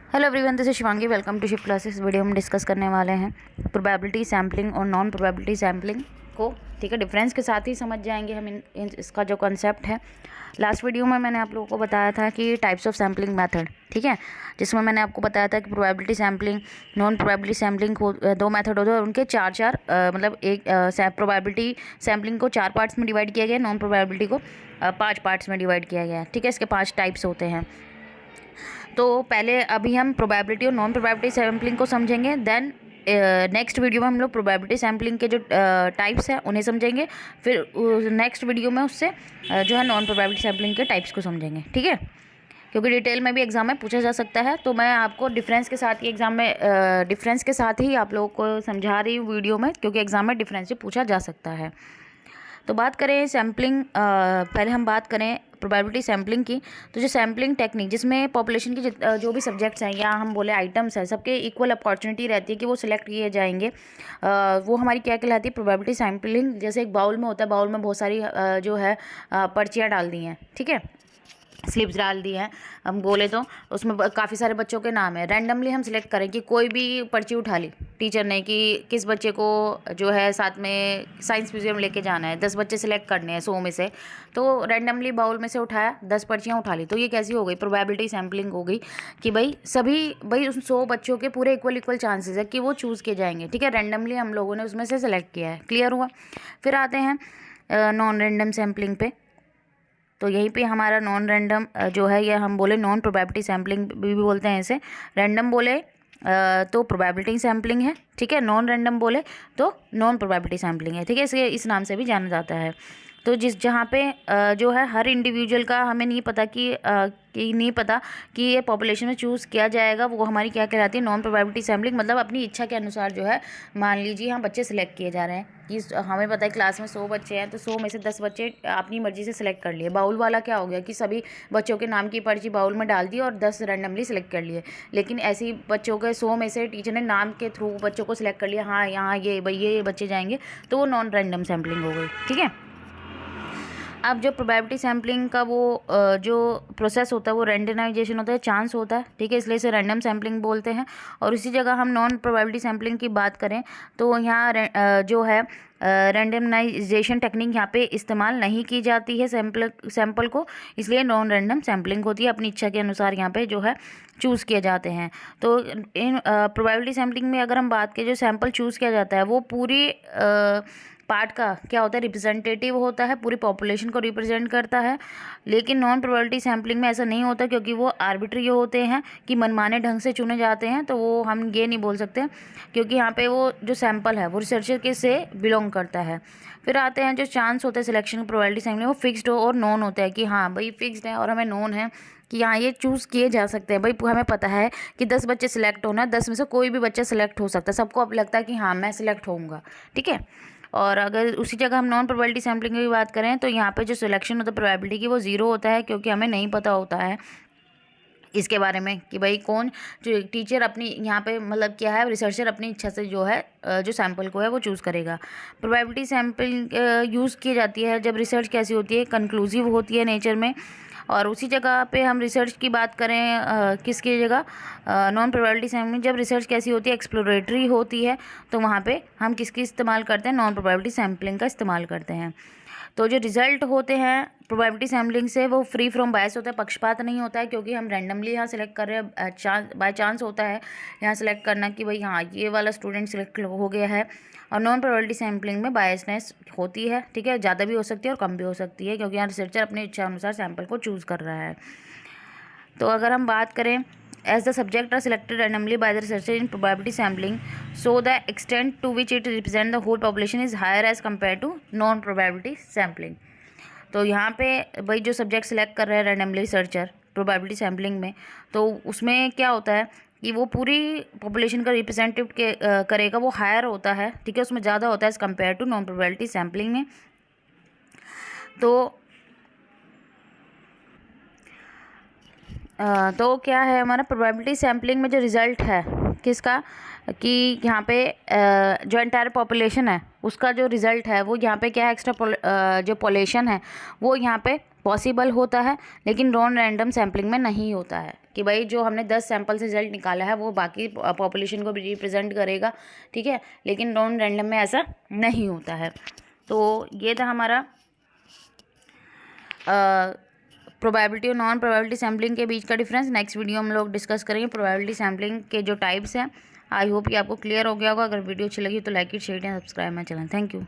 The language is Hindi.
Hello everyone, this is Shivangi. Welcome to shift classes. Video में डिस्कस करने वाले हैं प्रोबेबिलिटी सैम्पलिंग और नॉन प्रोबेबिलिटी सैम्पलिंग को। ठीक है, डिफरेंस के साथ ही समझ जाएंगे हम इसका जो कॉन्सेप्ट है। लास्ट वीडियो में मैंने आप लोगों को बताया था कि टाइप्स ऑफ सैम्पलिंग मेथड, ठीक है, जिसमें मैंने आपको बताया था कि probability sampling, non probability sampling को दो मेथड होते हैं और उनके चार मतलब एक प्रोबेबिलिटी सैम्पलिंग को 4 पार्ट्स में डिवाइड किया गया, नॉन प्रोबेबिलिटी को 5 पार्ट्स में डिवाइड किया गया है। ठीक है, इसके 5 टाइप्स होते हैं। तो पहले अभी हम प्रोबेबिलिटी और नॉन प्रोबेबिलिटी सैम्पलिंग को समझेंगे, देन नेक्स्ट वीडियो में हम लोग प्रोबेबिलिटी सैम्पलिंग के जो टाइप्स हैं उन्हें समझेंगे। फिर नेक्स्ट वीडियो में उससे जो है नॉन प्रोबेबिलिटी सैम्पलिंग के टाइप्स को समझेंगे। ठीक है, क्योंकि डिटेल में भी एग्जाम में पूछा जा सकता है, तो मैं आपको डिफरेंस के साथ ही एग्जाम में डिफरेंस के साथ ही आप लोगों को समझा रही हूँ वीडियो में, क्योंकि एग्जाम में डिफरेंस भी पूछा जा सकता है। तो बात करें सैम्पलिंग, पहले हम बात करें प्रोबेबिलिटी सैम्पलिंग की। तो जो सैम्पलिंग टेक्निक, जिसमें पॉपुलेशन की जो भी सब्जेक्ट्स हैं या हम बोले आइटम्स हैं, सबके इक्वल अपॉर्चुनिटी रहती है कि वो सिलेक्ट किए जाएंगे, वो हमारी क्या कहलाती है, प्रोबेबिलिटी सैम्पलिंग। जैसे एक बाउल में होता है, बाउल में बहुत सारी जो है पर्चियाँ डाल दी हैं, ठीक है, स्लिप्स डाल दी हैं, हम बोले तो उसमें काफ़ी सारे बच्चों के नाम है। रैंडमली हम सिलेक्ट करें कि कोई भी पर्ची उठा ली टीचर ने कि किस बच्चे को जो है साथ में साइंस म्यूजियम लेके जाना है, 10 बच्चे सिलेक्ट करने हैं 100 में से। तो रैंडमली बाउल में से उठाया, 10 पर्चियाँ उठा ली, तो ये कैसी हो गई, प्रोबेबिलिटी सैम्पलिंग हो गई कि भाई उन 100 बच्चों के पूरे इक्वल चांसेस है कि वो चूज़ किए जाएंगे। ठीक है, रैंडमली हम लोगों ने उसमें से सिलेक्ट किया है। क्लियर हुआ। फिर आते हैं नॉन रैंडम सैम्पलिंग पे। तो यहीं पे हमारा नॉन रैंडम जो है, या हम बोले नॉन प्रोबेबिलिटी सैम्पलिंग भी बोलते हैं इसे। रैंडम बोले तो प्रोबेबिलिटी सैम्पलिंग है, ठीक है, नॉन रैंडम बोले तो नॉन प्रोबेबिलिटी सैम्पलिंग है। ठीक है, इस नाम से भी जाना जाता है। तो जहाँ पे जो है हर इंडिविजुअल का हमें नहीं पता कि ये पॉपुलेशन में चूज़ किया जाएगा, वो हमारी क्या कहलाती है, नॉन प्रोबेबिलिटी सैम्पलिंग। मतलब अपनी इच्छा के अनुसार जो है, मान लीजिए हम बच्चे सिलेक्ट किए जा रहे हैं कि हमें पता है क्लास में 100 बच्चे हैं, तो 100 में से 10 बच्चे अपनी मर्जी से सिलेक्ट कर लिए। बाउल वाला क्या हो गया कि सभी बच्चों के नाम की पर्ची बाउल में डाल दी और 10 रैंडमली सिलेक्ट कर लिए। लेकिन ऐसी बच्चों के 100 में से टीचर ने नाम के थ्रू बच्चों को सिलेक्ट कर लिया, हाँ यहाँ ये बच्चे जाएंगे, तो वो नॉन रैंडम सैम्पलिंग हो गई। ठीक है, अब जो प्रोबेबिलिटी सैम्पलिंग का वो जो प्रोसेस होता है वो रैंडमाइजेशन होता है, चांस होता है। ठीक है, इसलिए इसे रैंडम सैम्पलिंग बोलते हैं। और इसी जगह हम नॉन प्रोबेबिलिटी सैम्पलिंग की बात करें तो यहाँ जो है रैंडमाइजेशन टेक्निक यहाँ पे इस्तेमाल नहीं की जाती है सैंपल को, इसलिए नॉन रैंडम सैम्पलिंग होती है। अपनी इच्छा के अनुसार यहाँ पे जो है चूज़ किए जाते हैं। तो इन प्रोबेबिलिटी सैम्पलिंग में अगर हम बात करें, जो सैंपल चूज़ किया जाता है वो पूरी पार्ट का क्या होता है, रिप्रेजेंटेटिव होता है, पूरी पॉपुलेशन को रिप्रेजेंट करता है। लेकिन नॉन प्रोबेबिलिटी सैम्पलिंग में ऐसा नहीं होता, क्योंकि वो आर्बिट्री होते हैं कि मनमाने ढंग से चुने जाते हैं। तो वो हम ये नहीं बोल सकते, क्योंकि यहाँ पे वो जो सैंपल है वो रिसर्चर के से बिलोंग करता है। फिर आते हैं जो चांस होते हैं सिलेक्शन प्रोबेबिलिटी सैम्पलिंग, वो फिक्स्ड और नॉन होता है कि हाँ भाई फिक्स्ड है और हमें नॉन है कि यहाँ ये चूज़ किए जा सकते हैं। भाई हमें पता है कि 10 बच्चे सिलेक्ट होना है, 10 में से कोई भी बच्चा सिलेक्ट हो सकता है, सबको अब लगता है कि हाँ मैं सिलेक्ट होऊंगा। ठीक है, और अगर उसी जगह हम नॉन प्रोबेबिलिटी सैम्पलिंग की बात करें तो यहाँ पे जो सिलेक्शन होता है प्रोबेबिलिटी की, वो 0 होता है, क्योंकि हमें नहीं पता होता है इसके बारे में कि भाई कौन जो टीचर अपनी यहाँ पे मतलब क्या है, रिसर्चर अपनी इच्छा से जो है जो सैंपल को है वो चूज़ करेगा। प्रोबेबिलिटी सैम्पल यूज़ की जाती है जब रिसर्च कैसी होती है, कंक्लूसिव होती है नेचर में। और उसी जगह पे हम रिसर्च की बात करें, किसकी जगह, नॉन प्रोबेबिलिटी सैम्पलिंग, जब रिसर्च कैसी होती है, एक्सप्लोरेटरी होती है, तो वहाँ पे हम किसकी इस्तेमाल करते हैं, नॉन प्रोबेबिलिटी सैम्पलिंग का इस्तेमाल करते हैं। तो जो रिजल्ट होते हैं प्रोबेबिलिटी सैम्पलिंग से, वो फ्री फ्रॉम बायस होता है, पक्षपात नहीं होता है, क्योंकि हम रैंडमली यहाँ सेलेक्ट कर रहे हैं, बाय चांस होता है यहाँ सेलेक्ट करना कि भाई हाँ ये वाला स्टूडेंट सेलेक्ट हो गया है। और नॉन प्रोबेबिलिटी सैम्पलिंग में बायसनेस होती है, ठीक है, ज़्यादा भी हो सकती है और कम भी हो सकती है, क्योंकि यहाँ रिसर्चर अपनी इच्छा अनुसार सैंपल को चूज़ कर रहा है। तो अगर हम बात करें, as the subject are selected randomly by the researcher in probability sampling, so the extent to which it represents the whole population is higher as compared to non probability sampling। तो यहाँ पे भाई जो सब्जेक्ट सेलेक्ट कर रहे हैं रैंडमली रिसर्चर प्रोबेबिलिटी सैम्पलिंग में, तो उसमें क्या होता है कि वो पूरी पॉपुलेशन का रिप्रेजेंटेटिव करेगा, वो हायर होता है, ठीक है, उसमें ज़्यादा होता है as compare to non probability sampling में। तो क्या है हमारा प्रोबेबिलिटी सैम्पलिंग में जो रिज़ल्ट है किसका, कि यहाँ पे जो एंटायर पॉपुलेशन है उसका जो रिज़ल्ट है वो यहाँ पे क्या है, एक्स्ट्रा जो पॉपुलेशन है वो यहाँ पे पॉसिबल होता है, लेकिन नॉन रैंडम सैम्पलिंग में नहीं होता है कि भाई जो हमने 10 सैंपल से रिजल्ट निकाला है वो बाकी पॉपुलेशन को भी रिप्रेजेंट करेगा, ठीक है। लेकिन नॉन रैंडम में ऐसा नहीं होता है। तो ये था हमारा प्रोबेबिलिटी और नॉन प्रोबेबिलिटी सैम्पलिंग के बीच का डिफरेंस। नेक्स्ट वीडियो हम लोग डिस्कस करेंगे प्रोबेबिलिटी सैम्पलिंग के जो टाइप्स हैं। आई होप ये आपको क्लियर हो गया होगा। अगर वीडियो अच्छी लगी तो like it, share and subscribe my channel. Thank you.